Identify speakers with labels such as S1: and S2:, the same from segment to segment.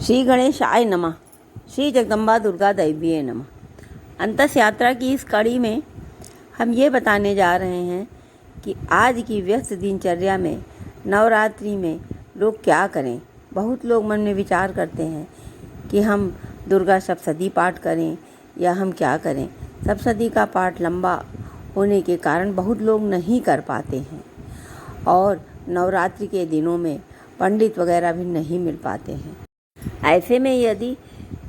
S1: श्री गणेशाय नमः। श्री जगदम्बा दुर्गा दैवीये नमः। अंतस यात्रा की इस कड़ी में हम ये बताने जा रहे हैं कि आज की व्यस्त दिनचर्या में नवरात्रि में लोग क्या करें। बहुत लोग मन में विचार करते हैं कि हम दुर्गा सप्तशती पाठ करें या हम क्या करें। सप्तशती का पाठ लंबा होने के कारण बहुत लोग नहीं कर पाते हैं और नवरात्रि के दिनों में पंडित वगैरह भी नहीं मिल पाते हैं। ऐसे में यदि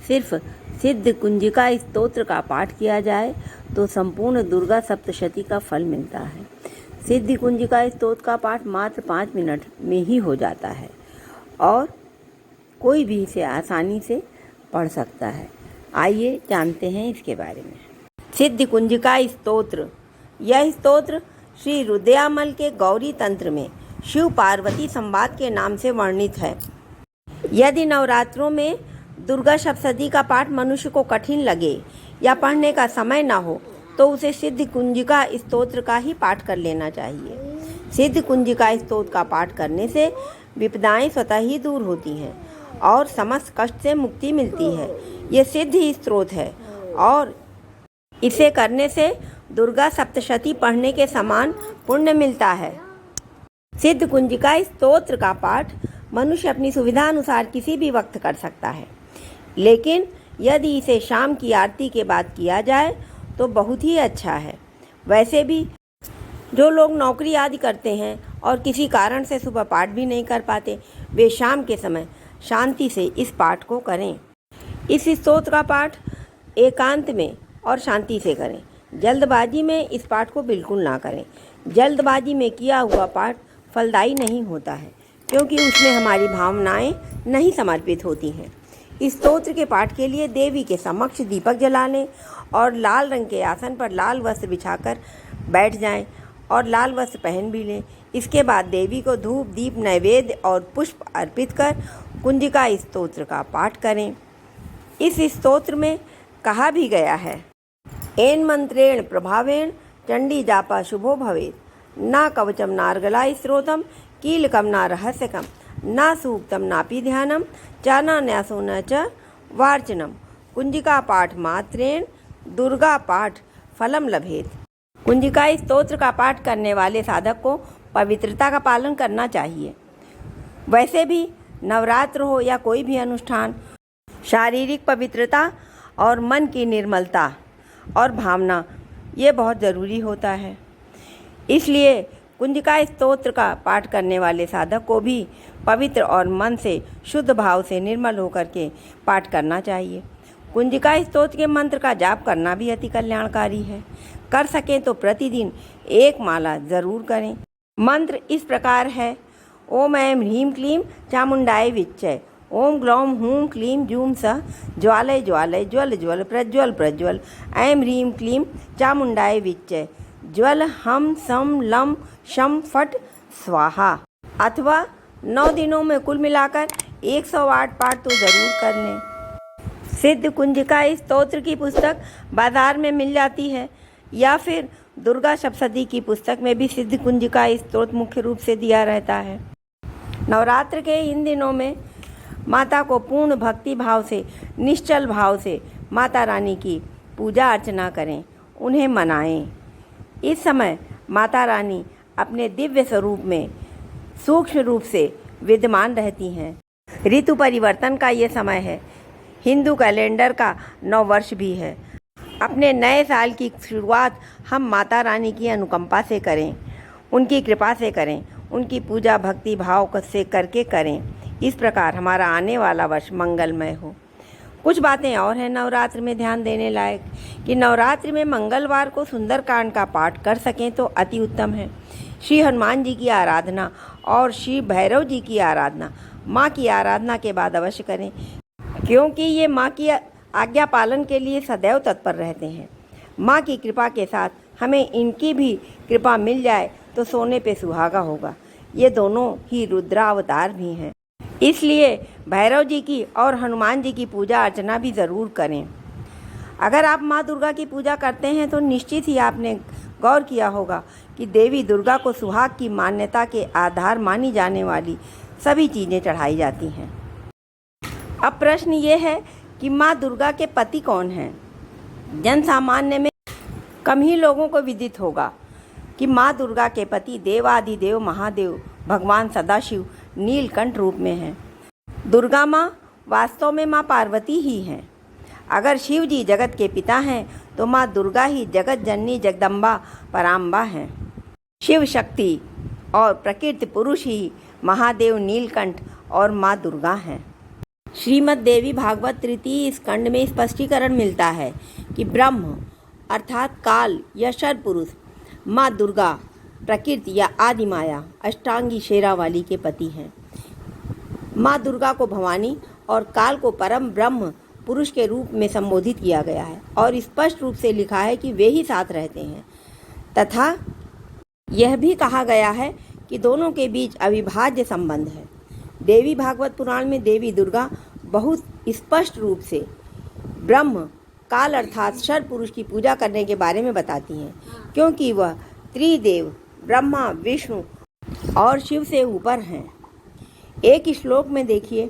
S1: सिर्फ सिद्ध कुंजिका स्तोत्र का पाठ किया जाए तो संपूर्ण दुर्गा सप्तशती का फल मिलता है। सिद्ध कुंजिका स्तोत्र का पाठ मात्र 5 मिनट में ही हो जाता है और कोई भी इसे आसानी से पढ़ सकता है। आइए जानते हैं इसके बारे में। सिद्ध कुंजिका स्तोत्र। यह स्तोत्र श्री रुद्रयामल के गौरी तंत्र में शिव पार्वती संवाद के नाम से वर्णित है। यदि नवरात्रों में दुर्गा सप्तशती का पाठ मनुष्य को कठिन लगे या पढ़ने का समय न हो तो उसे सिद्ध कुंजिका स्तोत्र का ही पाठ कर लेना चाहिए। सिद्ध कुंजिका स्तोत्र का पाठ करने से विपदाएं स्वतः ही दूर होती हैं और समस्त कष्ट से मुक्ति मिलती है। ये सिद्ध ही स्त्रोत है और इसे करने से दुर्गा सप्तशती पढ़ने के समान पुण्य मिलता है। सिद्ध कुंजिका स्तोत्र का पाठ मनुष्य अपनी सुविधा अनुसार किसी भी वक्त कर सकता है, लेकिन यदि इसे शाम की आरती के बाद किया जाए तो बहुत ही अच्छा है। वैसे भी जो लोग नौकरी आदि करते हैं और किसी कारण से सुबह पाठ भी नहीं कर पाते, वे शाम के समय शांति से इस पाठ को करें। इस स्तोत्र का पाठ एकांत में और शांति से करें। जल्दबाजी में इस पाठ को बिल्कुल ना करें। जल्दबाजी में किया हुआ पाठ फलदायी नहीं होता है क्योंकि उसमें हमारी भावनाएं नहीं समर्पित होती हैं। इस स्तोत्र के पाठ के लिए देवी के समक्ष दीपक जला लें और लाल रंग के आसन पर लाल वस्त्र बिछाकर बैठ जाएं और लाल वस्त्र पहन भी लें। इसके बाद देवी को धूप दीप नैवेद्य और पुष्प अर्पित कर कुंजिका स्तोत्र का पाठ करें। इस स्तोत्र में कहा भी गया है, एन मंत्रेण प्रभावेण चंडी जापा शुभो भवेत्, ना कवचम नार्गला स्त्रोतम कीलकम ना रहस्यकम ना सूक्तम नापि ध्यानम चाना न्यासो न च वार्चनम। कुंजिका पाठ मात्रेण दुर्गा पाठ फलम लभेत। कुंजिका स्तोत्र का पाठ करने वाले साधक को पवित्रता का पालन करना चाहिए। वैसे भी नवरात्र हो या कोई भी अनुष्ठान, शारीरिक पवित्रता और मन की निर्मलता और भावना ये बहुत ज़रूरी होता है। इसलिए कुंजिका स्तोत्र का पाठ करने वाले साधक को भी पवित्र और मन से शुद्ध भाव से निर्मल होकर के पाठ करना चाहिए। कुंजिका स्तोत्र के मंत्र का जाप करना भी अति कल्याणकारी है। कर सकें तो प्रतिदिन 1 माला जरूर करें। मंत्र इस प्रकार है, ओम ऐं ह्रीं क्लीं चामुंडाय विच्चय, ओम ग्लौम हूं क्लीं जूं सः ज्वालय ज्वालय ज्वल ज्वल प्रज्वल प्रज्वल, ऐं ह्रीं क्लीं चामुंडाय विच्चय, ज्वल हम सम लम शम फट स्वाहा। अथवा 9 दिनों में कुल मिलाकर 108 पाठ तो जरूर कर लें। सिद्ध कुंजिका स्तोत्र की पुस्तक बाजार में मिल जाती है या फिर दुर्गा सप्तशती की पुस्तक में भी सिद्ध कुंजिका स्तोत्र मुख्य रूप से दिया रहता है। नवरात्र के इन दिनों में माता को पूर्ण भक्ति भाव से, निश्चल भाव से माता रानी की पूजा अर्चना करें, उन्हें मनाएं। इस समय माता रानी अपने दिव्य स्वरूप में सूक्ष्म रूप से विद्यमान रहती हैं। ऋतु परिवर्तन का ये समय है। हिंदू कैलेंडर का नव वर्ष भी है। अपने नए साल की शुरुआत हम माता रानी की अनुकंपा से करें, उनकी कृपा से करें, उनकी पूजा भक्ति भाव से करके करें। इस प्रकार हमारा आने वाला वर्ष मंगलमय हो। कुछ बातें और हैं नवरात्र में ध्यान देने लायक कि नवरात्रि में मंगलवार को सुंदरकांड का पाठ कर सकें तो अति उत्तम है। श्री हनुमान जी की आराधना और श्री भैरव जी की आराधना माँ की आराधना के बाद अवश्य करें क्योंकि ये माँ की आज्ञा पालन के लिए सदैव तत्पर रहते हैं। माँ की कृपा के साथ हमें इनकी भी कृपा मिल जाए तो सोने पे सुहागा होगा। ये दोनों ही रुद्रावतार भी हैं, इसलिए भैरव जी की और हनुमान जी की पूजा अर्चना भी ज़रूर करें। अगर आप माँ दुर्गा की पूजा करते हैं तो निश्चित ही आपने गौर किया होगा कि देवी दुर्गा को सुहाग की मान्यता के आधार मानी जाने वाली सभी चीज़ें चढ़ाई जाती हैं। अब प्रश्न ये है कि माँ दुर्गा के पति कौन हैं। जन सामान्य में कम ही लोगों को विदित होगा कि माँ दुर्गा के पति देवादिदेव महादेव भगवान सदाशिव नीलकंठ रूप में हैं। दुर्गा माँ वास्तव में माँ पार्वती ही हैं। अगर शिव जी जगत के पिता हैं तो माँ दुर्गा ही जगत जननी जगदम्बा पराम्बा हैं। शिव शक्ति और प्रकृति पुरुष ही महादेव नीलकंठ और माँ दुर्गा हैं। श्रीमद् देवी भागवत तृतीय स्कंद में स्पष्टीकरण मिलता है कि ब्रह्म अर्थात काल या शर पुरुष माँ दुर्गा प्रकृति या आदि माया अष्टांगी शेरावाली के पति हैं। माँ दुर्गा को भवानी और काल को परम ब्रह्म पुरुष के रूप में संबोधित किया गया है और स्पष्ट रूप से लिखा है कि वे ही साथ रहते हैं तथा यह भी कहा गया है कि दोनों के बीच अविभाज्य संबंध है। देवी भागवत पुराण में देवी दुर्गा बहुत स्पष्ट रूप से ब्रह्म काल अर्थात शर पुरुष की पूजा करने के बारे में बताती हैं, क्योंकि वह त्रिदेव ब्रह्मा विष्णु और शिव से ऊपर हैं। एक श्लोक में देखिए,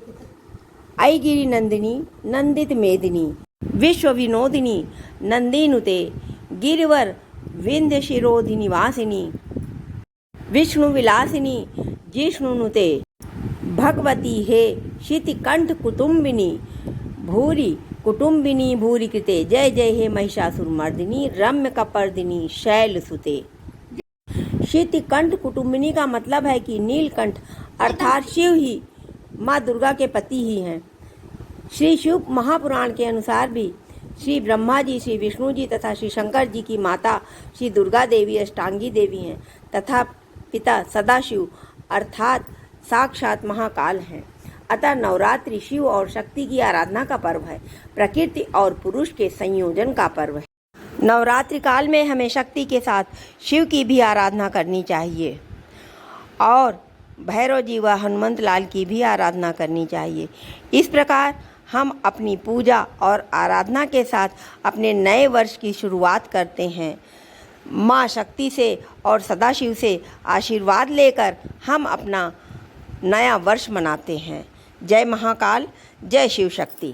S1: ऐगिरि नंदिनी नंदित मेदिनी विश्व विनोदिनी नंदीनुते गिरिवर विंध्य शिरोधि वासिनी विष्णु विलासिनी जिष्णुनुते भगवती हे शितिकंठ कुटुंबिनी भूरी कृते जय जय हे महिषासुरमर्दिनी रम्य कपर्दिनी शैल सुते। शितिकंठ कुटुंबिनी का मतलब है कि नीलकंठ अर्थात शिव ही माँ दुर्गा के पति ही हैं। श्री शिव महापुराण के अनुसार भी श्री ब्रह्मा जी, श्री विष्णु जी तथा श्री शंकर जी की माता श्री दुर्गा देवी अष्टांगी देवी हैं तथा पिता सदाशिव अर्थात साक्षात महाकाल हैं। अतः नवरात्रि शिव और शक्ति की आराधना का पर्व है, प्रकृति और पुरुष के संयोजन का पर्व है। नवरात्रि काल में हमें शक्ति के साथ शिव की भी आराधना करनी चाहिए और भैरव जी व हनुमंत लाल की भी आराधना करनी चाहिए। इस प्रकार हम अपनी पूजा और आराधना के साथ अपने नए वर्ष की शुरुआत करते हैं। माँ शक्ति से और सदाशिव से आशीर्वाद लेकर हम अपना नया वर्ष मनाते हैं। जय महाकाल, जय शिव शक्ति।